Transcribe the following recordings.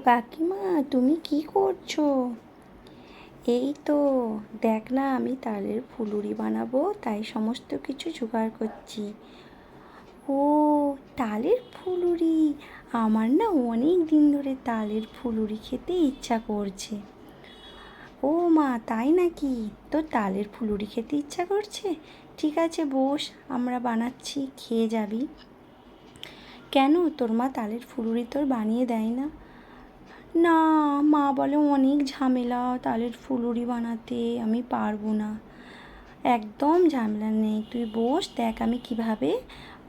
কাকিমা তুমি কি করছো? এই তো দেখ না, আমি তালের ফুলুরি বানাবো, তাই সমস্ত কিছু জোগাড় করছি। ও, তালের ফুলুরি! আমার না অনেক দিন ধরে তালের ফুলুরি খেতে ইচ্ছা করছে। ও মা, তাই নাকি? তোর তালের ফুলুরি খেতে ইচ্ছা করছে? ঠিক আছে, বস, আমরা বানাচ্ছি, খেয়ে যাবি। কেন, তোর মা তালের ফুলুরি তোর বানিয়ে দেয় না? না, মা বলে অনেক ঝামেলা তালের ফুলুরি বানাতে, আমি পারবো না। একদম ঝামেলা নেই, তুই বস, দেখ আমি কিভাবে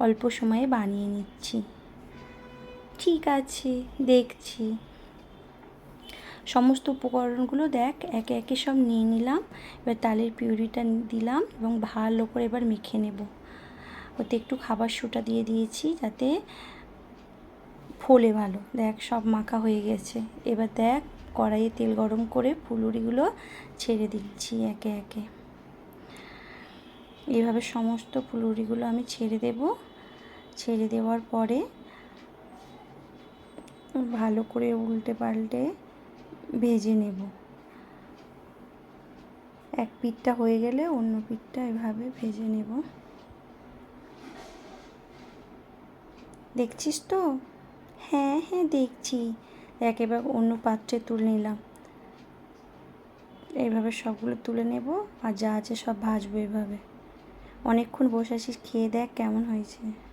অল্প সময়ে বানিয়ে নিচ্ছি। ঠিক আছে, দেখছি। সমস্ত উপকরণগুলো দেখ, একে একে সব নিয়ে নিলাম। এবার তালের পিউরিটা দিলাম এবং ভালো করে এবার মেখে নেব। ওতে একটু খাবার সোডা দিয়ে দিয়েছি যাতে ফোলে ভালো। দেখ, সব মাখা হয়ে গেছে। এবার দেখ, কড়াইয়ে তেল গরম করে ফুলুরিগুলো ছেড়ে দিচ্ছি একে একে। এইভাবে সমস্ত ফুলুরিগুলো আমি ছেড়ে দেব। ছেড়ে দেওয়ার পরে ভালো করে উল্টে পাল্টে ভেজে নেব। এক পিঠটা হয়ে গেলে অন্য পিঠটা এভাবে ভেজে নেব। দেখছিস তো? হ্যাঁ হ্যাঁ, দেখছি। একেবারে অন্য পাত্রে তুলে নিলাম। এইভাবে সবগুলো তুলে নেব আর যা আছে সব ভাজবো এভাবে। অনেকক্ষণ বসে আছিস, খেয়ে দেখ কেমন হয়েছে।